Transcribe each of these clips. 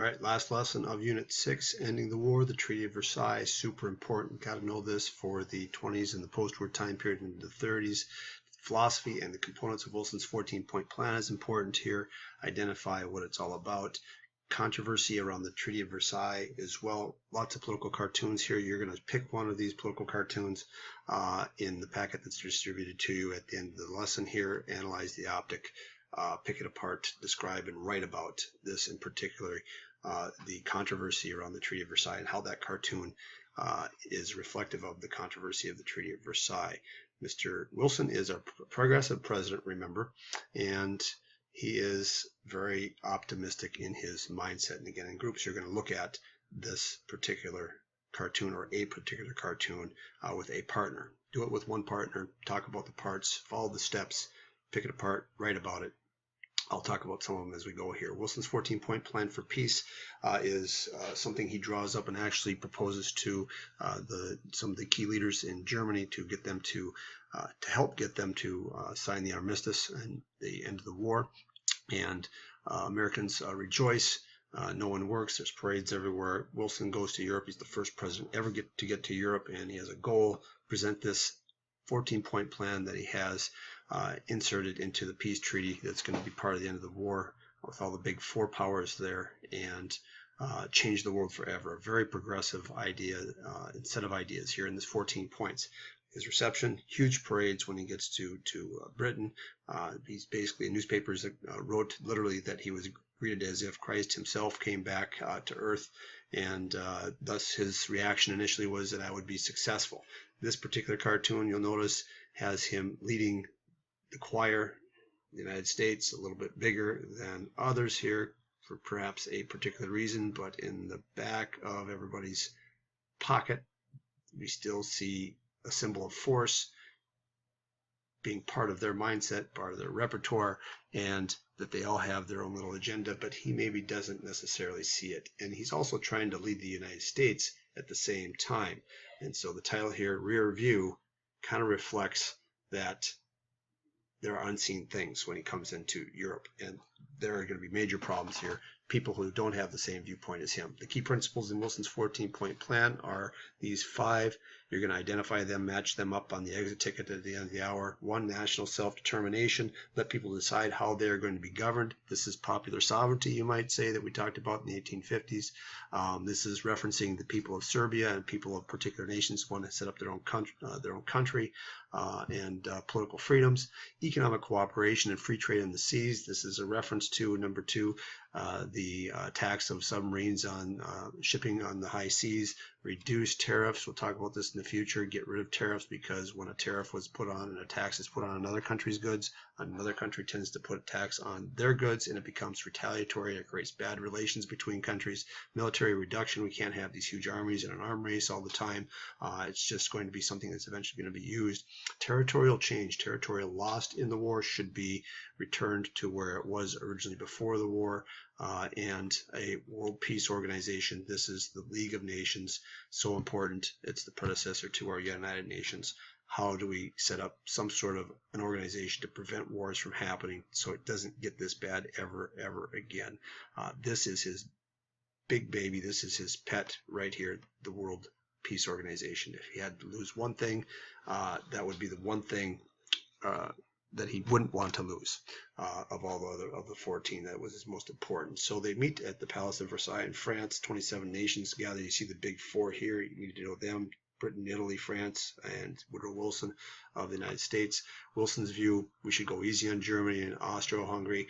All right, last lesson of Unit 6, Ending the War, the Treaty of Versailles. Super important. Got to know this for the 20s and the post-war time period into the 30s. Philosophy and the components of Wilson's 14-point plan is important here. Identify what it's all about. Controversy around the Treaty of Versailles as well. Lots of political cartoons here. You're going to pick one of these political cartoons in the packet that's distributed to you at the end of the lesson here. Analyze the optic. Pick it apart, describe and write about this in particular, the controversy around the Treaty of Versailles and how that cartoon is reflective of the controversy of the Treaty of Versailles. Mr. Wilson is a progressive president, remember, and he is very optimistic in his mindset. And again, in groups, you're going to look at this particular cartoon or a particular cartoon with a partner. Do it with one partner, talk about the parts, follow the steps, pick it apart, write about it. I'll talk about some of them as we go here. Wilson's 14-point plan for peace is something he draws up and actually proposes to some of the key leaders in Germany to get them to help get them to sign the armistice and the end of the war. And Americans rejoice. No one works. There's parades everywhere. Wilson goes to Europe. He's the first president ever to get to Europe, and he has a goal: present this 14-point plan that he has inserted into the peace treaty that's going to be part of the end of the war with all the big four powers there, and change the world forever. A very progressive idea, set of ideas here in this 14 points. His reception, huge parades when he gets to Britain. He's basically, newspapers wrote literally that he was greeted as if Christ himself came back to earth, and thus his reaction initially was that I would be successful. This particular cartoon, you'll notice, has him leading the choir in the United States, a little bit bigger than others here for perhaps a particular reason, but in the back of everybody's pocket, we still see a symbol of force being part of their mindset, part of their repertoire, and that they all have their own little agenda, but he maybe doesn't necessarily see it. And he's also trying to lead the United States at the same time. And so the title here, Rear View, kind of reflects that there are unseen things when he comes into Europe, and there are going to be major problems here. People who don't have the same viewpoint as him. The key principles in Wilson's 14-point plan are these 5. You're going to identify them, match them up on the exit ticket at the end of the hour. 1, national self-determination. Let people decide how they're going to be governed. This is popular sovereignty, you might say, that we talked about in the 1850s. This is referencing the people of Serbia and people of particular nations who want to set up their own country, and political freedoms. Economic cooperation and free trade in the seas. This is a reference to, number 2, the tax of submarines on shipping on the high seas. Reduce tariffs. We'll talk about this in the future. Get rid of tariffs, because when a tariff was put on and a tax is put on another country's goods, another country tends to put a tax on their goods, and it becomes retaliatory. It creates bad relations between countries. Military reduction. We can't have these huge armies in an arm race all the time. It's just going to be something that's eventually going to be used. Territorial change. Territorial lost in the war should be returned to where it was originally before the war. And a world peace organization. This is the League of Nations, so important. It's the predecessor to our United Nations. How do we set up some sort of an organization to prevent wars from happening so it doesn't get this bad ever again? This is his big baby. This is his pet right here, the World Peace Organization. If he had to lose one thing, that would be the one thing that he wouldn't want to lose of all the other of the 14. That was his most important. So they meet at the Palace of Versailles in France. 27 nations gather. You see the big 4 here. You need to know them: Britain, Italy, France, and Woodrow Wilson of the United States. Wilson's view: we should go easy on Germany and Austro-Hungary.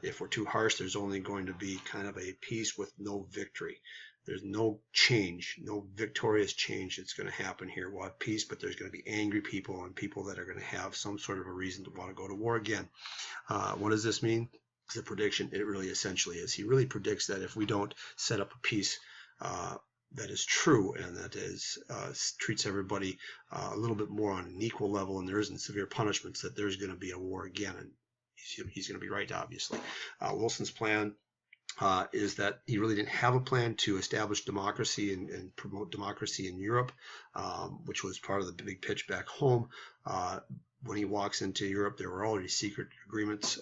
If we're too harsh, there's only going to be kind of a peace with no victory. There's no change, no victorious change that's going to happen here. We'll have peace, but there's going to be angry people and people that are going to have some sort of a reason to want to go to war again. What does this mean? It's a prediction. It really essentially is. He really predicts that if we don't set up a peace that is true and that is treats everybody a little bit more on an equal level, and there isn't severe punishments, that there's going to be a war again. And he's going to be right, obviously. Wilson's plan is that he really didn't have a plan to establish democracy and promote democracy in Europe, which was part of the big pitch back home. when he walks into Europe, there were already secret agreements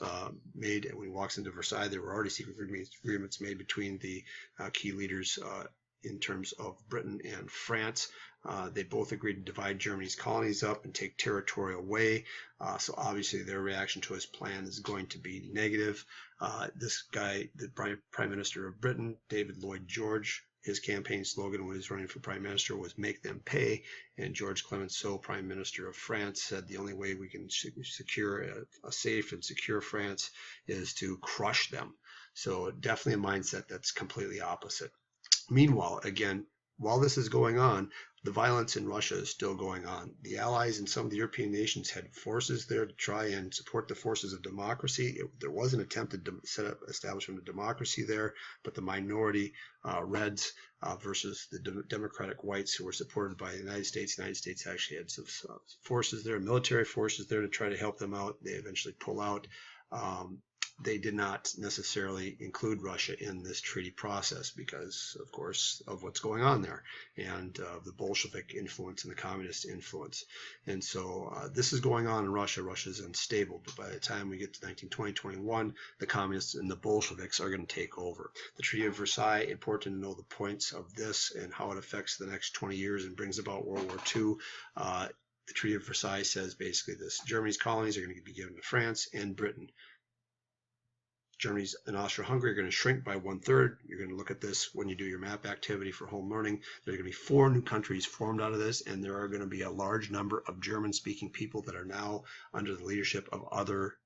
made, and when he walks into Versailles, there were already secret agreements made between the key leaders in terms of Britain and France. They both agreed to divide Germany's colonies up and take territory away. So obviously their reaction to his plan is going to be negative. This guy, the Prime Minister of Britain, David Lloyd George, his campaign slogan when he was running for Prime Minister was "Make them pay." And George Clemenceau, Prime Minister of France, said the only way we can secure a safe and secure France is to crush them. So definitely a mindset that's completely opposite. Meanwhile, again, while this is going on, the violence in Russia is still going on. The Allies and some of the European nations had forces there to try and support the forces of democracy. There was an attempt to set up establishment of democracy there, but the minority Reds versus the democratic whites who were supported by the United States. The United States actually had some forces there, military forces there to try to help them out. They eventually pull out. They did not necessarily include Russia in this treaty process because, of course, of what's going on there and the Bolshevik influence and the communist influence. And so this is going on in Russia. Russia is unstable, but by the time we get to 1920, 21, the communists and the Bolsheviks are going to take over. The Treaty of Versailles, important to know the points of this and how it affects the next 20 years and brings about World War II. The Treaty of Versailles says basically this: Germany's colonies are going to be given to France and Britain. Germany's and Austria-Hungary are going to shrink by 1/3. You're going to look at this when you do your map activity for home learning. There are going to be 4 new countries formed out of this, and there are going to be a large number of German-speaking people that are now under the leadership of other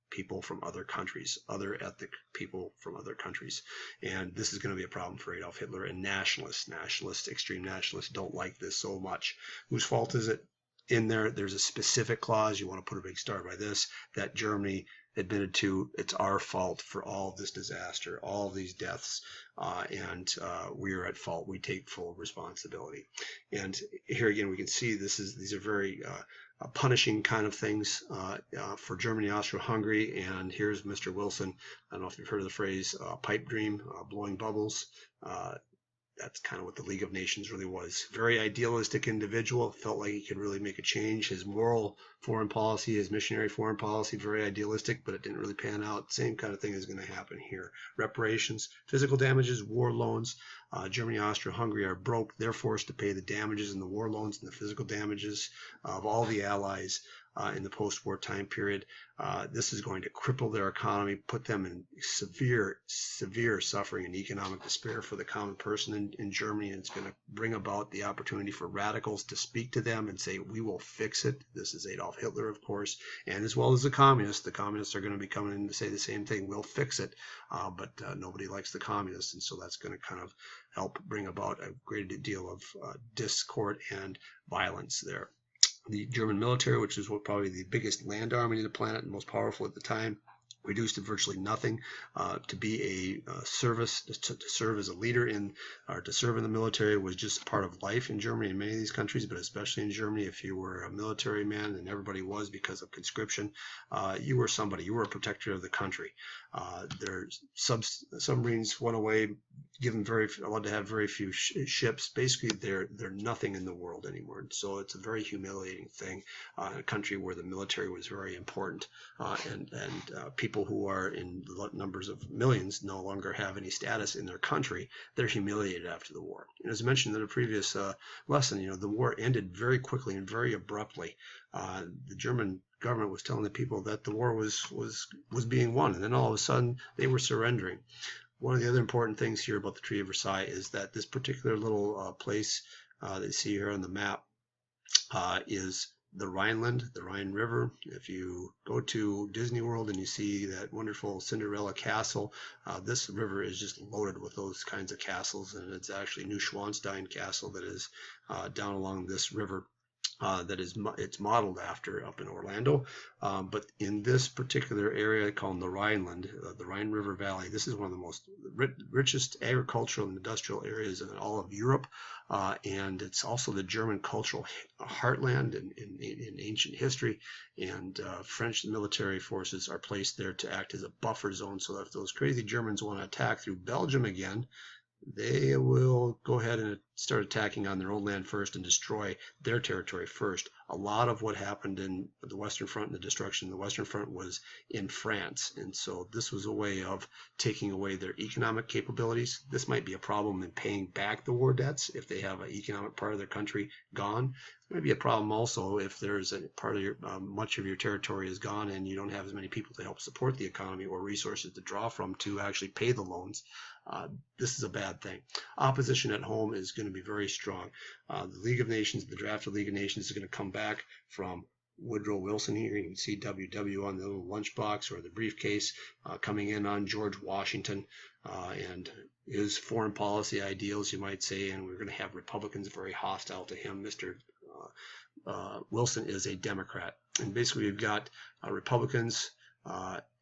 people from other countries, other ethnic people from other countries. And this is going to be a problem for Adolf Hitler and nationalists, extreme nationalists don't like this so much. Whose fault is it? In there's a specific clause, you want to put a big star by this, that Germany admitted to it's our fault for all of this disaster, all of these deaths, and we are at fault. We take full responsibility. And here again, we can see these are very punishing kind of things for Germany, Austria-Hungary. And here's Mr. Wilson. I don't know if you've heard of the phrase pipe dream, blowing bubbles. That's kind of what the League of Nations really was. Very idealistic individual, felt like he could really make a change. His moral foreign policy, his missionary foreign policy, very idealistic, but it didn't really pan out. Same kind of thing is going to happen here. Reparations, physical damages, war loans. Germany, Austria, Hungary are broke. They're forced to pay the damages and the war loans and the physical damages of all the allies in the post-war time period. This is going to cripple their economy, put them in severe suffering and economic despair for the common person in Germany, and it's going to bring about the opportunity for radicals to speak to them and say, we will fix it. This is Adolf Hitler, of course, and as well as the communists. The communists are going to be coming in to say the same thing, we'll fix it, but nobody likes the communists, and so that's going to kind of help bring about a great deal of discord and violence there. The German military, which is probably the biggest land army on the planet and most powerful at the time, reduced to virtually nothing. To be a service, to serve as a leader in, or to serve in the military was just part of life in Germany and many of these countries, but especially in Germany, if you were a military man, and everybody was because of conscription, you were somebody, you were a protector of the country. There's submarines went away, allowed to have very few ships. Basically, they're nothing in the world anymore. And so it's a very humiliating thing in a country where the military was very important, and people who are in numbers of millions no longer have any status in their country. They're humiliated after the war. And as I mentioned in a previous lesson, the war ended very quickly and very abruptly. The German government was telling the people that the war was being won, and then all of a sudden they were surrendering. One of the other important things here about the Treaty of Versailles is that this particular little place that you see here on the map is the Rhineland, the Rhine River. If you go to Disney World and you see that wonderful Cinderella castle, this river is just loaded with those kinds of castles, and it's actually Neuschwanstein Castle that is down along this river. It's modeled after up in Orlando, but in this particular area called the Rhineland, the Rhine River Valley, this is one of the most richest agricultural and industrial areas in all of Europe, and it's also the German cultural heartland in ancient history, and French military forces are placed there to act as a buffer zone, so that if those crazy Germans want to attack through Belgium again, they will go ahead and start attacking on their own land first and destroy their territory first. A lot of what happened in the Western Front and the destruction of the Western Front was in France. And so this was a way of taking away their economic capabilities. This might be a problem in paying back the war debts if they have an economic part of their country gone. It might be a problem also if there's a part of your, much of your territory is gone and you don't have as many people to help support the economy or resources to draw from to actually pay the loans. This is a bad thing. Opposition at home is going to be very strong. The League of Nations, the draft of the League of Nations is going to come back from Woodrow Wilson here. You can see WW on the little lunchbox or the briefcase, coming in on George Washington and his foreign policy ideals, you might say, and we're going to have Republicans very hostile to him. Mr. Wilson is a Democrat. And basically we've got Republicans,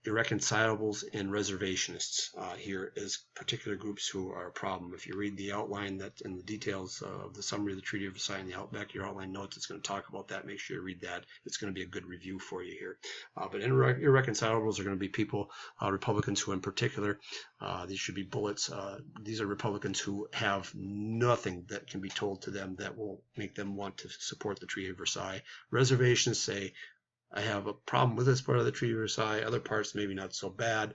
irreconcilables, and reservationists here as particular groups who are a problem. If you read the outline that in the details of the summary of the Treaty of Versailles in the outback, your outline notes, it's going to talk about that. Make sure you read that. It's going to be a good review for you here. But irreconcilables are going to be people, Republicans who in particular, these should be bullets. These are Republicans who have nothing that can be told to them that will make them want to support the Treaty of Versailles. Reservationists say, I have a problem with this part of the Treaty of Versailles, other parts maybe not so bad,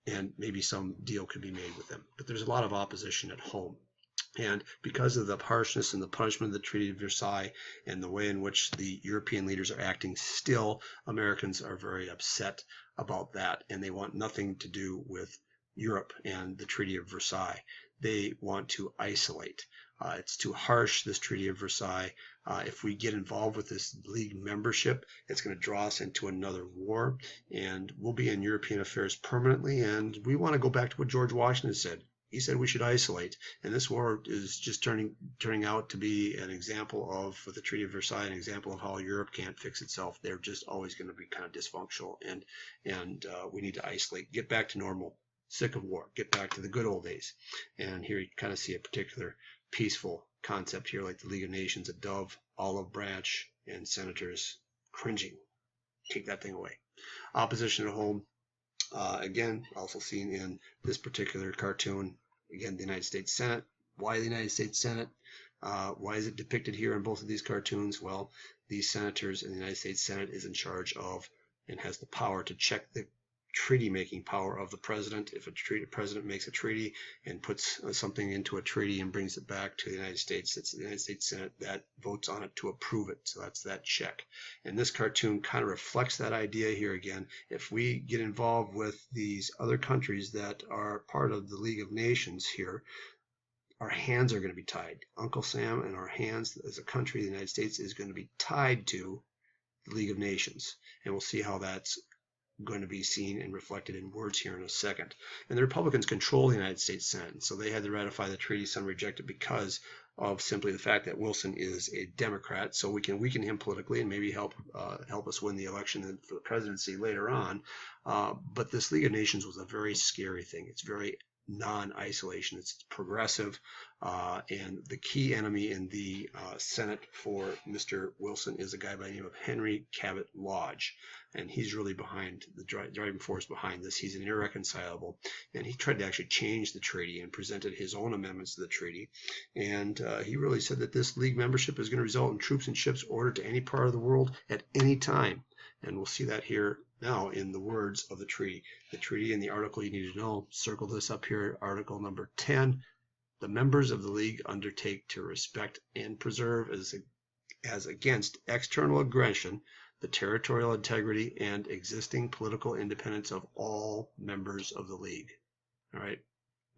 and maybe some deal could be made with them. But there's a lot of opposition at home. And because of the harshness and the punishment of the Treaty of Versailles and the way in which the European leaders are acting still, Americans are very upset about that, and they want nothing to do with Europe and the Treaty of Versailles. They want to isolate. It's too harsh, this Treaty of Versailles. If we get involved with this League membership, it's going to draw us into another war, and we'll be in European affairs permanently, and we want to go back to what George Washington said. He said we should isolate, and this war is just turning out to be an example of, with the Treaty of Versailles, an example of how Europe can't fix itself. They're just always going to be kind of dysfunctional, and we need to isolate, get back to normal, sick of war, get back to the good old days. And here you kind of see a particular peaceful concept here, like the League of Nations, a dove, olive branch, and senators cringing. Take that thing away. Opposition at home, again, also seen in this particular cartoon. Again, the United States Senate. Why the United States Senate? Why is it depicted here in both of these cartoons? Well, these senators in the United States Senate is in charge of and has the power to check the treaty-making power of the president. If a president makes a treaty and puts something into a treaty and brings it back to the United States, it's the United States Senate that votes on it to approve it. So that's that check. And this cartoon kind of reflects that idea here again. If we get involved with these other countries that are part of the League of Nations here, our hands are going to be tied. Uncle Sam and our hands as a country, the United States, is going to be tied to the League of Nations. And we'll see how that's going to be seen and reflected in words here in a second. And the Republicans control the United States Senate, so they had to ratify the treaty. Some reject it because of simply the fact that Wilson is a Democrat, so we can weaken him politically and maybe help us win the election for the presidency later on. But this League of Nations was a very scary thing. It's very non-isolation. It's progressive, and the key enemy in the Senate for Mr. Wilson is a guy by the name of Henry Cabot Lodge, and he's really behind the driving force behind this. He's an irreconcilable, and he tried to actually change the treaty and presented his own amendments to the treaty, and he really said that this league membership is going to result in troops and ships ordered to any part of the world at any time, and we'll see that here now in the words of the treaty. The treaty and the article you need to know, circle this up here, article number 10. The members of the League undertake to respect and preserve as against external aggression the territorial integrity and existing political independence of all members of the League. All right.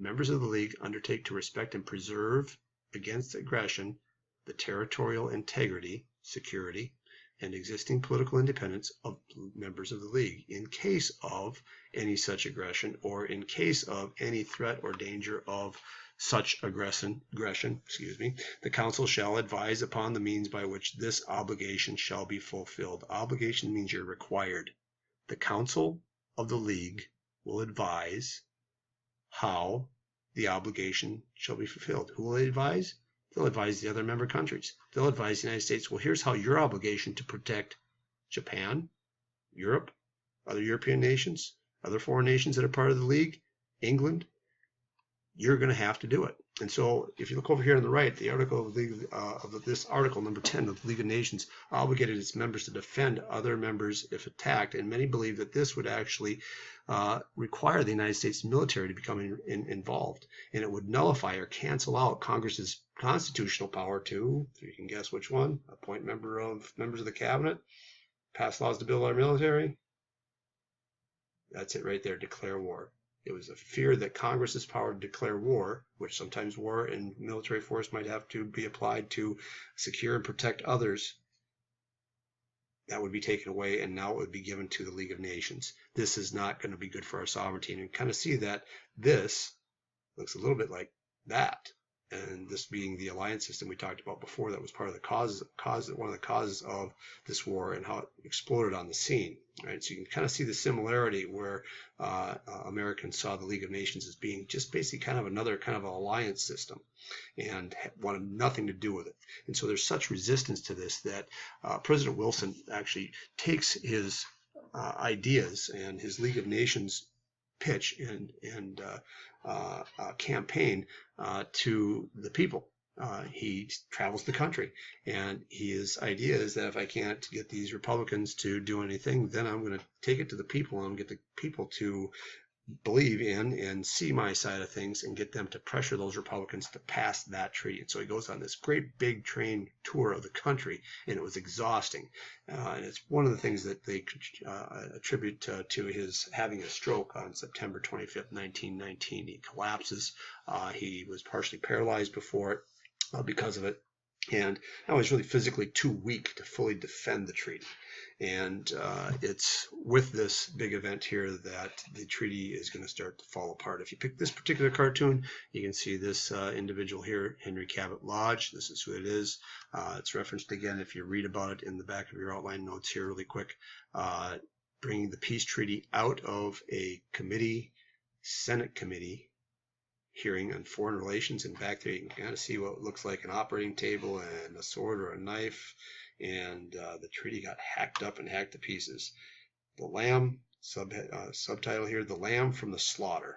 Members of the League undertake to respect and preserve against aggression the territorial integrity, security, and existing political independence of members of the League in case of any such aggression or in case of any threat or danger of such aggression, the Council shall advise upon the means by which this obligation shall be fulfilled. Obligation means you're required. The Council of the League will advise how the obligation shall be fulfilled. Who will they advise? They'll advise the other member countries. They'll advise the United States, well, here's how your obligation to protect Japan, Europe, other European nations, other foreign nations that are part of the League, England, you're going to have to do it. And so if you look over here on the right, the article of this article, number 10 of the League of Nations, obligated its members to defend other members if attacked. And many believe that this would actually require the United States military to become involved. And it would nullify or cancel out Congress's constitutional power to, if you can guess which one, appoint members of the cabinet, pass laws to build our military. That's it right there, declare war. It was a fear that Congress's power to declare war, which sometimes war and military force might have to be applied to secure and protect others, that would be taken away, and now it would be given to the League of Nations. This is not going to be good for our sovereignty. And you kind of see that this looks a little bit like that. And this being the alliance system we talked about before, that was part of the one of the causes of this war and how it exploded on the scene. Right, so you can kind of see the similarity where Americans saw the League of Nations as being just basically kind of another kind of alliance system, and wanted nothing to do with it. And so there's such resistance to this that President Wilson actually takes his ideas and his League of Nations pitch and campaign to the people. He travels the country, and his idea is that if I can't get these Republicans to do anything, then I'm going to take it to the people and get the people to believe in and see my side of things and get them to pressure those Republicans to pass that treaty. And so he goes on this great big train tour of the country, and it was exhausting. And it's one of the things that they attribute to his having a stroke on September 25th, 1919. He collapses. He was partially paralyzed before it because of it. And I was really physically too weak to fully defend the treaty. And it's with this big event here that the treaty is going to start to fall apart. If you pick this particular cartoon, you can see this individual here, Henry Cabot Lodge. This is who it is. It's referenced again if you read about it in the back of your outline notes here really quick. Bringing the peace treaty out of a committee, Senate committee, hearing on foreign relations, and back there you can kind of see what looks like an operating table and a sword or a knife, and the treaty got hacked up and hacked to pieces. The Lamb, subtitle here, the Lamb from the Slaughter.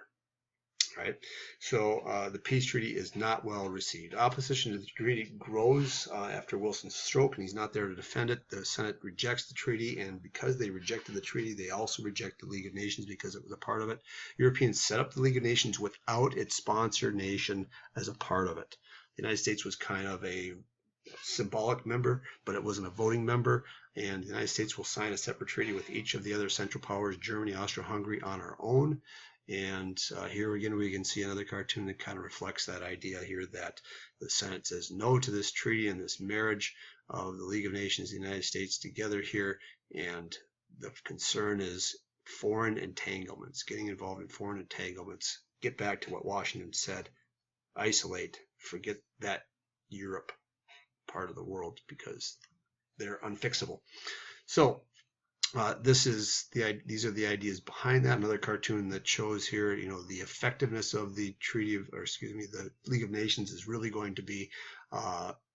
Right, so the peace treaty is not well received. Opposition to the treaty grows after Wilson's stroke, and he's not there to defend it. The Senate rejects the treaty, and because they rejected the treaty, they also reject the League of Nations because it was a part of it. Europeans set up the League of Nations without its sponsor nation as a part of it. The United States was kind of a symbolic member, but it wasn't a voting member, and the United States will sign a separate treaty with each of the other Central Powers, Germany, Austria-Hungary, on our own. And here again, we can see another cartoon that kind of reflects that idea here that the Senate says no to this treaty and this marriage of the League of Nations and the United States together here. And the concern is foreign entanglements, getting involved in foreign entanglements. Get back to what Washington said, isolate, forget that Europe part of the world because they're unfixable. So these are the ideas behind that. Another cartoon that shows here, the effectiveness of the the League of Nations is really going to be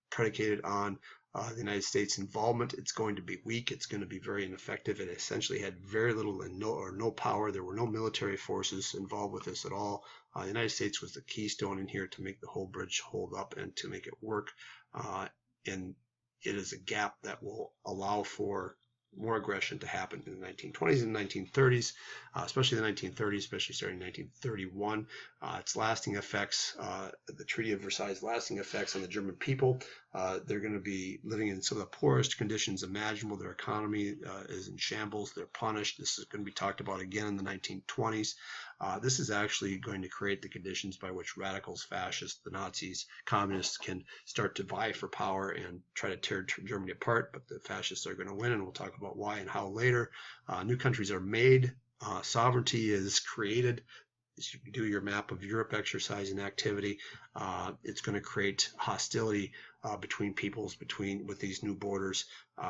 predicated on the United States involvement. It's going to be weak. It's going to be very ineffective. It essentially had very little and no power. There were no military forces involved with this at all. The United States was the keystone in here to make the whole bridge hold up and to make it work. And it is a gap that will allow for more aggression to happen in the 1920s and 1930s, especially the 1930s, especially starting in 1931. Its lasting effects, the Treaty of Versailles' lasting effects on the German people. They're going to be living in some of the poorest conditions imaginable. Their economy is in shambles. They're punished. This is going to be talked about again in the 1920s. This is actually going to create the conditions by which radicals, fascists, the Nazis, communists can start to vie for power and try to tear Germany apart, but the fascists are going to win, and we'll talk about why and how later. New countries are made. Sovereignty is created. As you do your map of Europe exercise and activity, it's going to create hostility between peoples, with these new borders.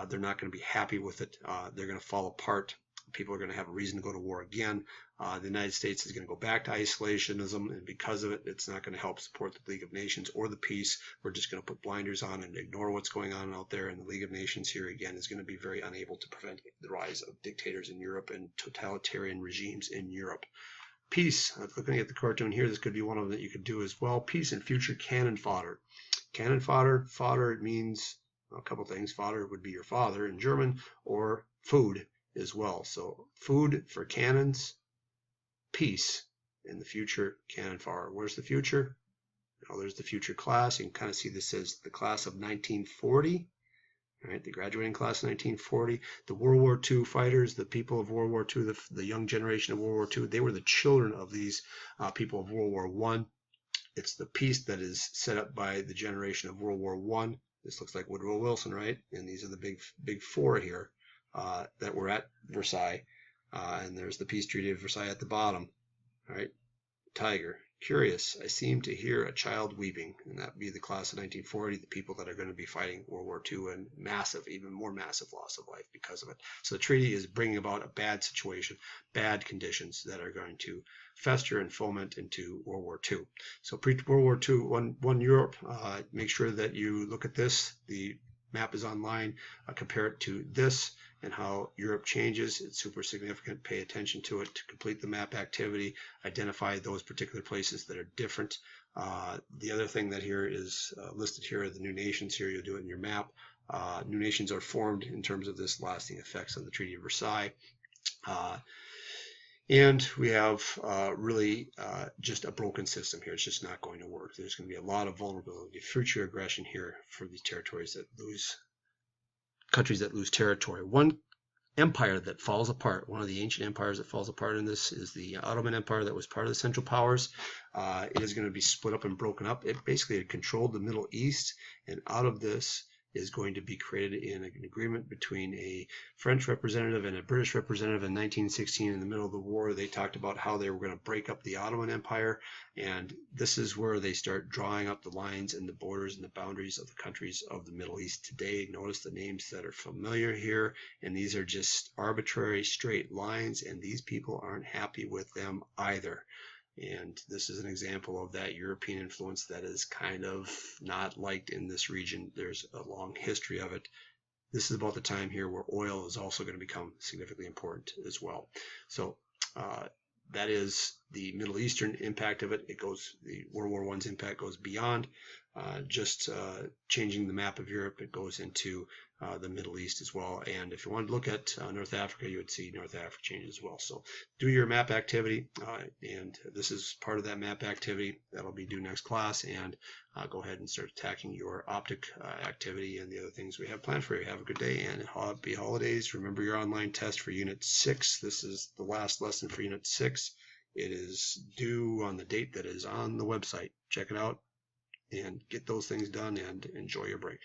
They're not going to be happy with it. They're going to fall apart. People are going to have a reason to go to war again. The United States is going to go back to isolationism, and because of it, it's not going to help support the League of Nations or the peace. We're just going to put blinders on and ignore what's going on out there, and the League of Nations here again is going to be very unable to prevent the rise of dictators in Europe and totalitarian regimes in Europe. Peace. Looking at the cartoon here, this could be one of them that you could do as well. Peace and future cannon fodder. Cannon fodder. Fodder, it means a couple things. Fodder would be your father in German, or food as well. So food for cannons, peace in the future cannon fodder. Where's the future? Oh, there's the future class. You can kind of see this as the class of 1940. All right, the graduating class of 1940. The World War II fighters, the people of World War II, the young generation of World War II, they were the children of these people of World War I. It's the peace that is set up by the generation of World War I. This looks like Woodrow Wilson, right? And these are the big four here that were at Versailles. And there's the Peace Treaty of Versailles at the bottom. All right, tiger. Curious, I seem to hear a child weeping, and that would be the class of 1940, the people that are going to be fighting World War II, and massive, even more massive loss of life because of it. So the treaty is bringing about a bad situation, bad conditions that are going to fester and foment into World War II. So pre-World War II, one Europe, make sure that you look at this. The map is online. Compare it to this and how Europe changes. It's super significant. Pay attention to it to complete the map activity. Identify those particular places that are different. The other thing that here is listed here are the new nations. Here you'll do it in your map. New nations are formed in terms of this lasting effects on the Treaty of Versailles. And we have really just a broken system here. It's just not going to work. There's going to be a lot of vulnerability, future aggression here for these territories that lose, countries that lose territory. One empire that falls apart, one of the ancient empires that falls apart in this is the Ottoman Empire that was part of the Central Powers. It is going to be split up and broken up. It basically had controlled the Middle East, and out of this is going to be created in an agreement between a French representative and a British representative in 1916 in the middle of the war. They talked about how they were going to break up the Ottoman Empire, and this is where they start drawing up the lines and the borders and the boundaries of the countries of the Middle East today. Notice the names that are familiar here, and these are just arbitrary straight lines, and these people aren't happy with them either. And this is an example of that European influence that is kind of not liked in this region. There's a long history of it. This is about the time here where oil is also going to become significantly important as well. So that is the Middle Eastern impact of it. It goes, the World War I's impact goes beyond just changing the map of Europe. It goes into the Middle East as well. And if you want to look at North Africa, you would see North Africa change as well. So do your map activity, and this is part of that map activity that'll be due next class. And go ahead and start attacking your OPTICC activity and the other things we have planned for you. Have a good day and happy holidays. Remember your online test for Unit 6. This is the last lesson for Unit 6. It is due on the date that is on the website. Check it out and get those things done and enjoy your break.